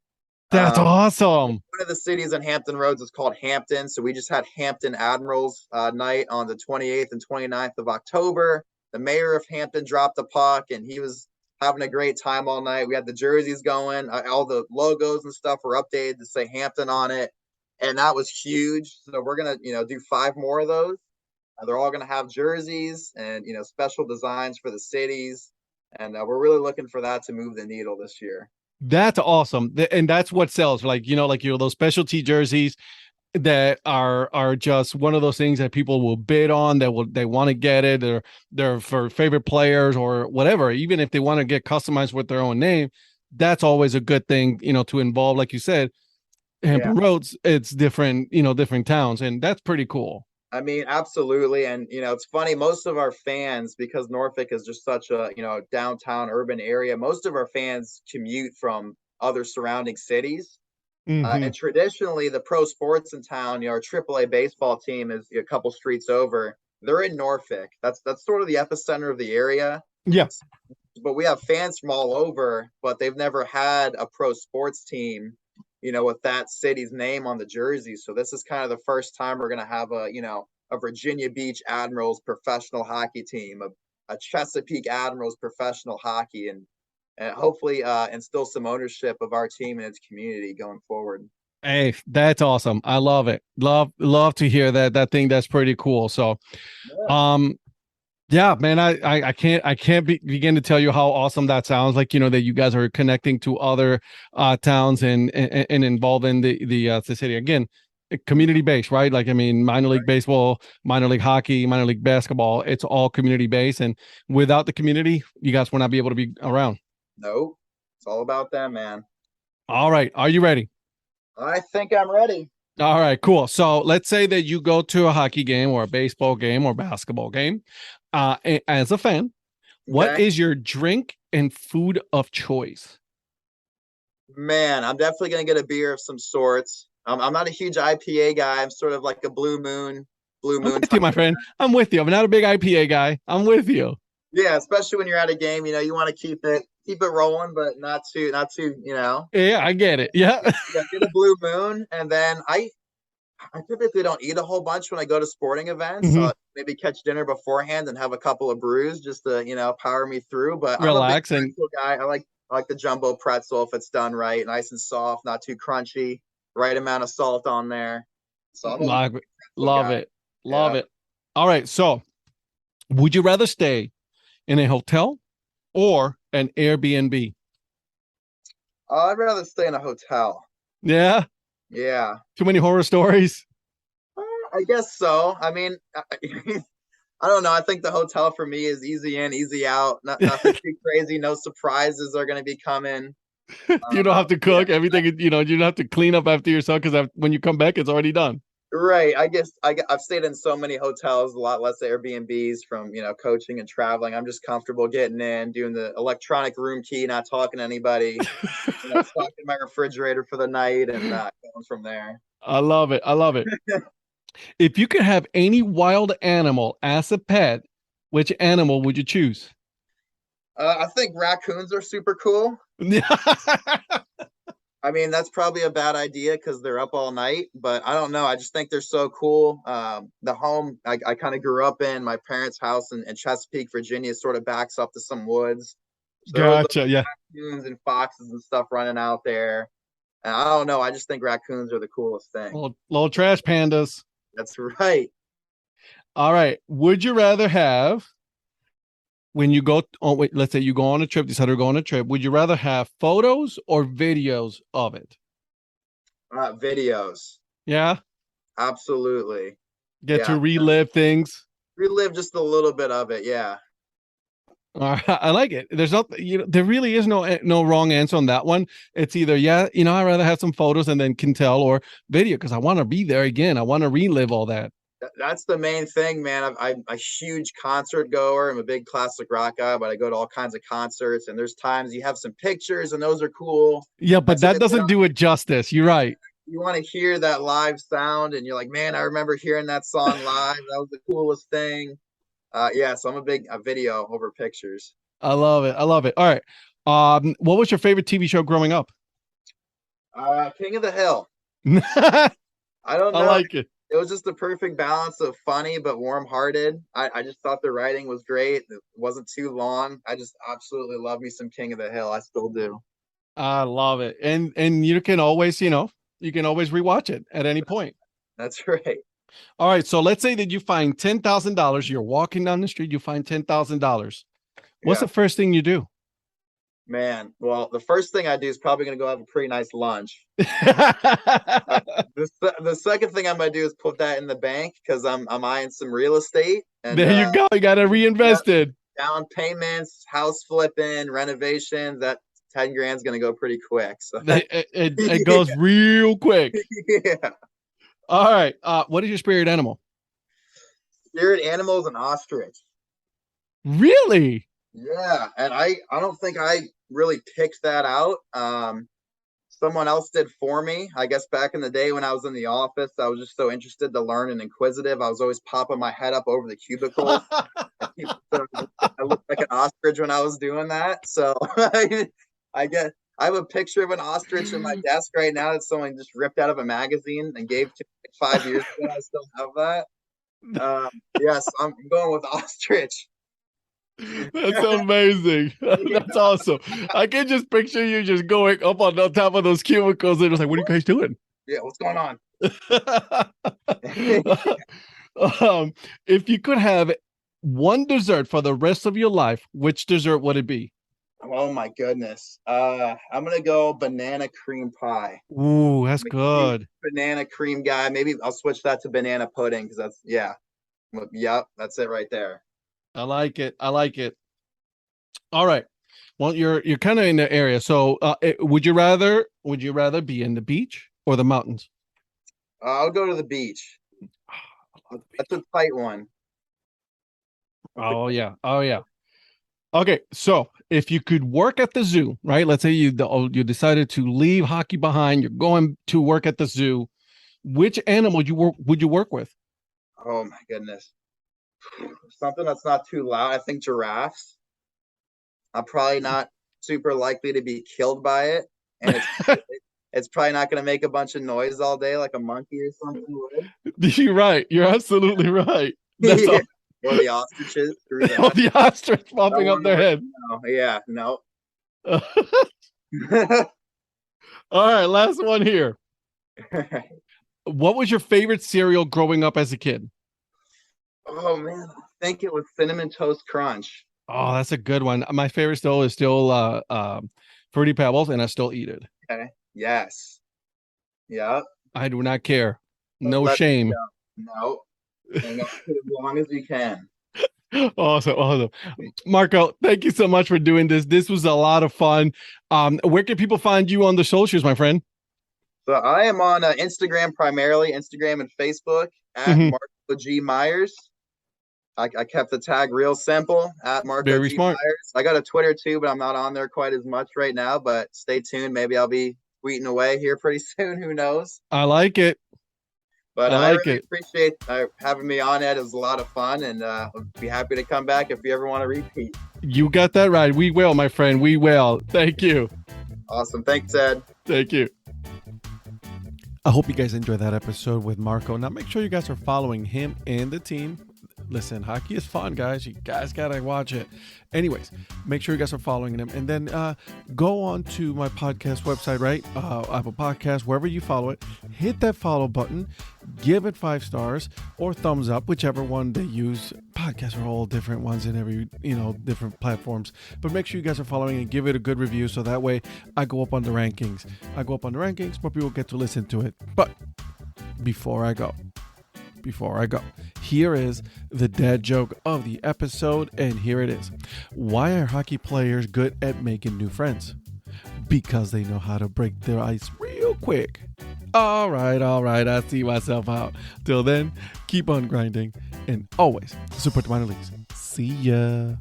That's awesome. One of the cities in Hampton Roads is called Hampton. So we just had Hampton Admirals night on the 28th and 29th of October. The mayor of Hampton dropped the puck, and he was having a great time all night. We had the jerseys going, all the logos and stuff were updated to say Hampton on it, and that was huge. So we're gonna, do 5 more of those. They're all gonna have jerseys and special designs for the cities, and we're really looking for that to move the needle this year. That's awesome. And that's what sells. Like, those specialty jerseys that are just one of those things that people will bid on, they want to get it, or they're for favorite players or whatever. Even if they want to get customized with their own name, that's always a good thing, to involve, like you said, Hampton Roads, it's different, different towns, and that's pretty cool. I mean, absolutely. And, it's funny, most of our fans, because Norfolk is just such a, downtown urban area, most of our fans commute from other surrounding cities. Mm-hmm. And traditionally, the pro sports in town, our AAA baseball team is a couple streets over. They're in Norfolk. That's sort of the epicenter of the area. Yeah. but we have fans from all over, but they've never had a pro sports team, with that city's name on the jersey. So this is kind of the first time we're going to have a Virginia Beach Admirals professional hockey team, a Chesapeake Admirals professional hockey, and hopefully instill some ownership of our team and its community going forward. Hey, that's awesome. I love it. Love to hear that. That thing, that's pretty cool. So, yeah, man, I can't begin to tell you how awesome that sounds. Like, that you guys are connecting to other towns and involving the city again, community based, right? Like, I mean, minor league baseball, minor league hockey, minor league basketball, it's all community based. And without the community, you guys will not be able to be around. Nope. It's all about them, man. All right. Are you ready? I think I'm ready. All right, cool. So let's say that you go to a hockey game or a baseball game or basketball game. As a fan, what is your drink and food of choice? Man, I'm definitely going to get a beer of some sorts. I'm not a huge IPA guy. I'm sort of like a Blue Moon. I'm with you, my friend. I'm with you. I'm not a big IPA guy. I'm with you. Yeah, especially when you're at a game, you want to keep it rolling, but not too, Yeah, I get it. Yeah. Get a Blue Moon, and then I typically don't eat a whole bunch when I go to sporting events. Mm-hmm. Maybe catch dinner beforehand and have a couple of brews just to power me through. But relax. I'm a big pretzel guy. I like the jumbo pretzel if it's done right, nice and soft, not too crunchy, right amount of salt on there. So love it. All right. So, would you rather stay in a hotel or an Airbnb? I'd rather stay in a hotel. Yeah. Yeah. Too many horror stories? I guess so. I mean, I don't know. I think the hotel for me is easy in, easy out. Nothing too crazy. No surprises are going to be coming. You don't have to cook everything. You don't have to clean up after yourself because when you come back, it's already done. Right. I guess I've stayed in so many hotels, a lot less Airbnbs from, coaching and traveling. I'm just comfortable getting in, doing the electronic room key, not talking to anybody, stocking my refrigerator for the night and going from there. I love it. If you could have any wild animal as a pet, which animal would you choose? I think raccoons are super cool. I mean, that's probably a bad idea because they're up all night, but I don't know. I just think they're so cool. The home I kind of grew up in, my parents' house in Chesapeake, Virginia, sort of backs up to some woods. So gotcha. Yeah. Raccoons and foxes and stuff running out there. And I don't know. I just think raccoons are the coolest thing. Little trash pandas. That's right. All right. Would you rather have, when you go, let's say you go on a trip, decide to go on a trip, would you rather have photos or videos of it? Videos. Yeah. Absolutely. Get to relive things. Relive just a little bit of it. Yeah. I like it. There's not, there really is no wrong answer on that one. It's either, I'd rather have some photos and then can tell, or video, because I want to be there again. I want to relive all that. That's the main thing, man. I'm a huge concert goer. I'm a big classic rock guy, but I go to all kinds of concerts, and there's times you have some pictures and those are cool. Yeah, but that doesn't do it justice. You're right. You want to hear that live sound and you're like, man, I remember hearing that song live. That was the coolest thing. So I'm a video over pictures. I love it. All right. What was your favorite TV show growing up? King of the Hill. I don't know. I like it. It was just the perfect balance of funny but warm-hearted. I just thought the writing was great. It wasn't too long. I just absolutely love me some King of the Hill. I still do. I love it. And you can always, rewatch it at any point. That's right. All right. So let's say that you find $10,000. You're walking down the street. You find $10,000. What's the first thing you do? Man, well, the first thing I do is probably going to go have a pretty nice lunch. The second thing I'm going to do is put that in the bank because I'm eyeing some real estate. And, there you go. You got to reinvest it. Down payments, house flipping, renovations. That 10 grand is going to go pretty quick. So it goes real quick. Yeah. All right. What is your spirit animal? Spirit animal is an ostrich. Really? Yeah, and I don't think I really picked that out. someone else did for me. I guess back in the day when I was in the office, I was just so interested to learn and inquisitive. I was always popping my head up over the cubicles. I looked like an ostrich when I was doing that. So I get I have a picture of an ostrich in my desk right now that someone just ripped out of a magazine and gave to me 5 years ago. I still have that. Yes, I'm going with ostrich. That's amazing. That's awesome. I can just picture you just going up on the top of those cubicles and just like, what are you guys doing? Yeah, what's going on? If you could have one dessert for the rest of your life, which dessert would it be? Oh my goodness. I'm gonna go banana cream pie. Ooh, that's I'm a huge good. banana cream guy. Maybe I'll switch that to banana pudding because that's yep, that's it right there. I like it. I like it. All right. Well, you're kind of in the area. So, would you rather be in the beach or the mountains? I'll go to the beach. That's a tight one. Oh yeah. Oh yeah. Okay, so if you could work at the zoo, right? Let's say you decided to leave hockey behind, you're going to work at the zoo. Which animal would you work with? Oh my goodness. Something that's not too loud. I think giraffes. I'm probably not super likely to be killed by it, and it's probably not going to make a bunch of noise all day like a monkey or something would. You're right. You're absolutely right. That's all. Or the ostriches. Through Oh, that. the ostrich popping Don't up their wanna- head. No, yeah, no. All right, last one here. What was your favorite cereal growing up as a kid? Oh man, I think it was cinnamon toast crunch. Oh, that's a good one. My favorite still is Fruity Pebbles, and I still eat it. Okay. Yes. Yeah. I do not care. No Let me shame. go. No. Hang on to it as long as we can. Awesome. Marco, thank you so much for doing this. This was a lot of fun. Where can people find you on the socials, my friend? So I am on Instagram primarily, Instagram and Facebook at Marco G Myers. I kept the tag real simple at Marco Very G smart. Myers. I got a Twitter too, but I'm not on there quite as much right now. But stay tuned. Maybe I'll be tweeting away here pretty soon. Who knows? I like it. But I I like really it. appreciate having me on, Ed. It was a lot of fun, and I'll be happy to come back if you ever want to repeat. You got that right. We will, my friend. We will. Thank you. Awesome. Thanks, Ed. Thank you. I hope you guys enjoyed that episode with Marco. Now, make sure you guys are following him and the team. Listen, hockey is fun, guys. You guys got to watch it. Anyways, make sure you guys are following him. And then go on to my podcast website, right? Apple Podcast, wherever you follow it. Hit that follow button. Give it 5 stars or thumbs up, whichever one they use. Podcasts are all different ones in every, different platforms. But make sure you guys are following and give it a good review so that way I go up on the rankings. More people get to listen to it. But before I go, here is the dad joke of the episode, and here it is. Why are hockey players good at making new friends? Because they know how to break their ice real quick. All right, I see myself out. Till then, keep on grinding and always support the minor leagues. See ya.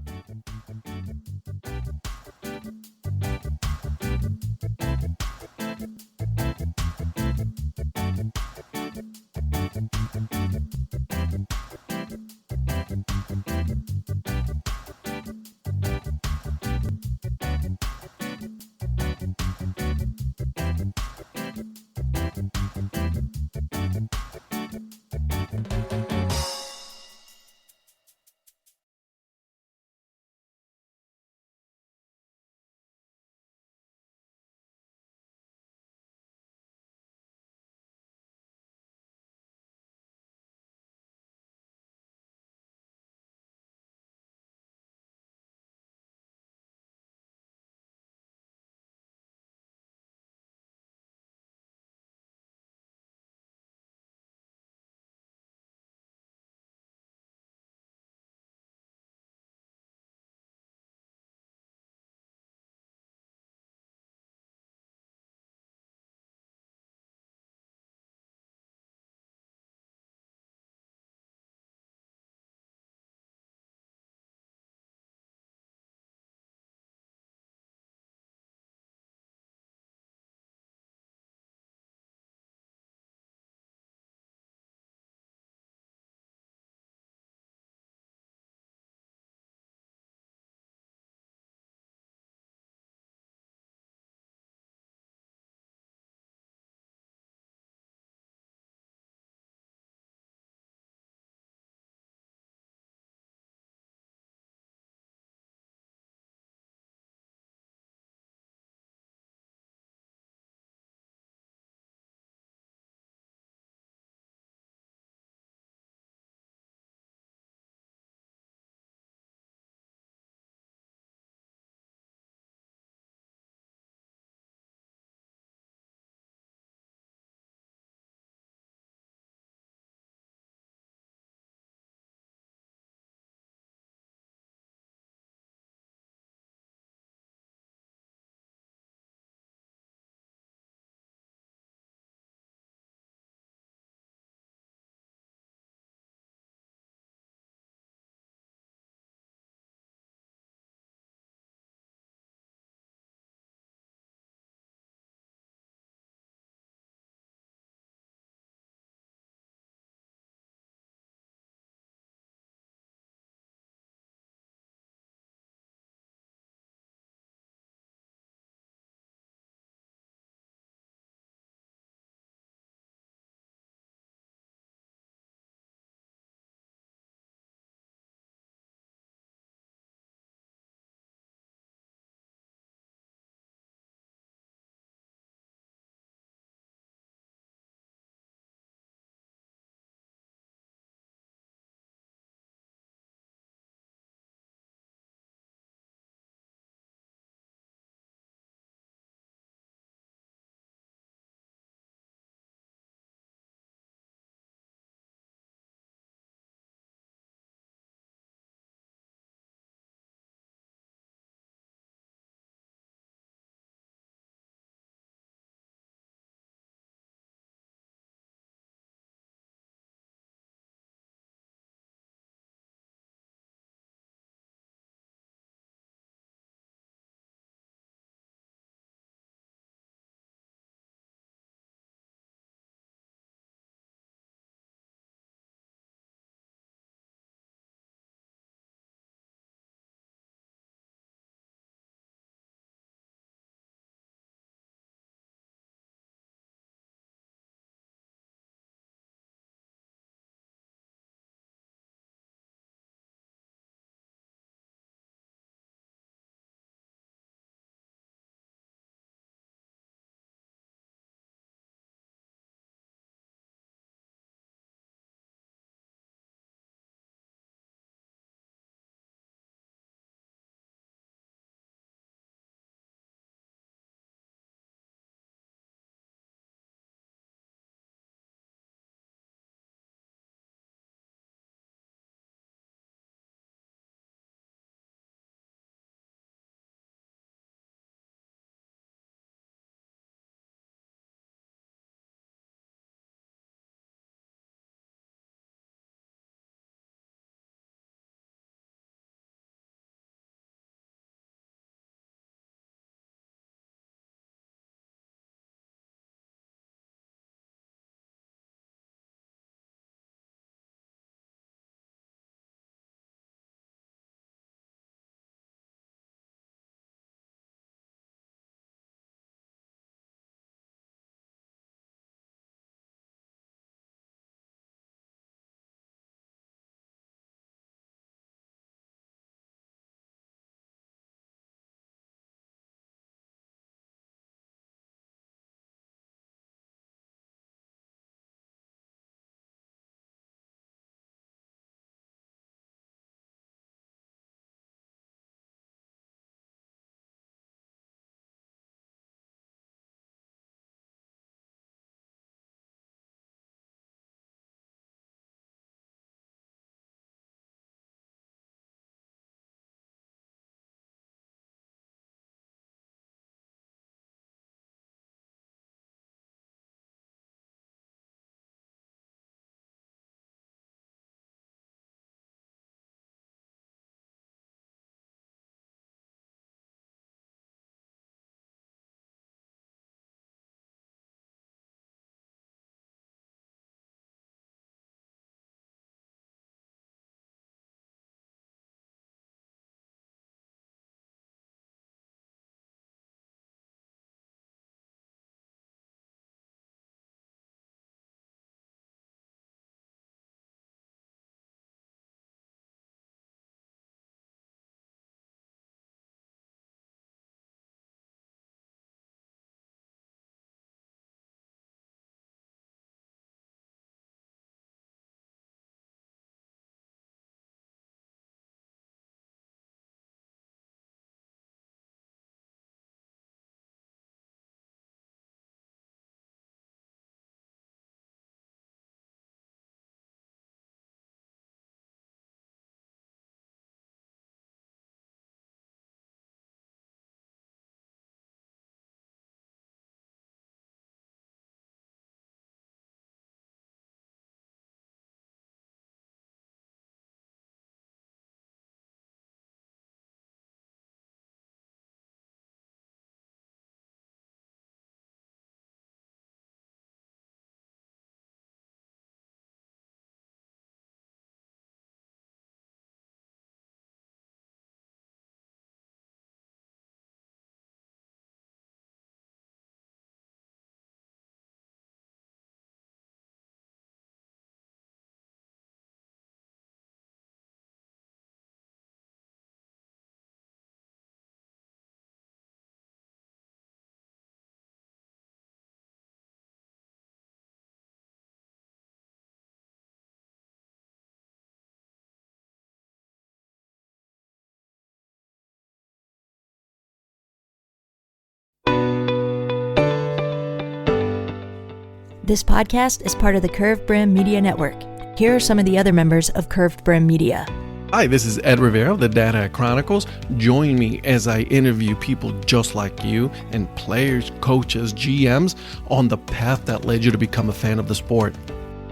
This podcast is part of the Curved Brim Media Network. Here are some of the other members of Curved Brim Media. Hi, this is Ed Rivera of the Dad Hat Chronicles. Join me as I interview people just like you and players, coaches, GMs on the path that led you to become a fan of the sport.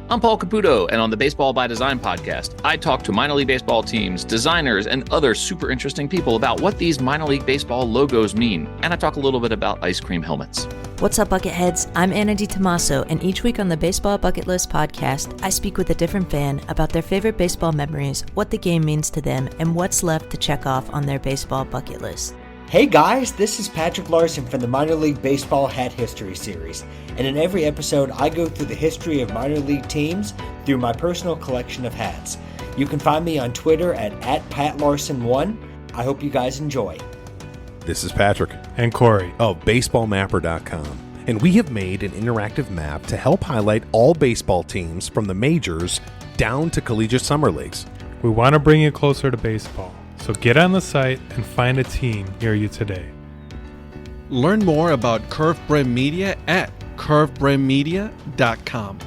I'm Paul Caputo, and on the Baseball by Design podcast, I talk to minor league baseball teams, designers, and other super interesting people about what these minor league baseball logos mean. And I talk a little bit about ice cream helmets. What's up, Bucketheads? I'm Anna DiTomaso, and each week on the Baseball Bucket List podcast, I speak with a different fan about their favorite baseball memories, what the game means to them, and what's left to check off on their baseball bucket list. Hey guys, this is Patrick Larson from the Minor League Baseball Hat History Series, and in every episode I go through the history of minor league teams through my personal collection of hats. You can find me on Twitter at PatLarson1. I hope you guys enjoy. This is Patrick and Corey of BaseballMapper.com, and we have made an interactive map to help highlight all baseball teams from the majors down to collegiate summer leagues. We want to bring you closer to baseball. So get on the site and find a team near you today. Learn more about Curved Brim Media at curvedbrimmedia.com.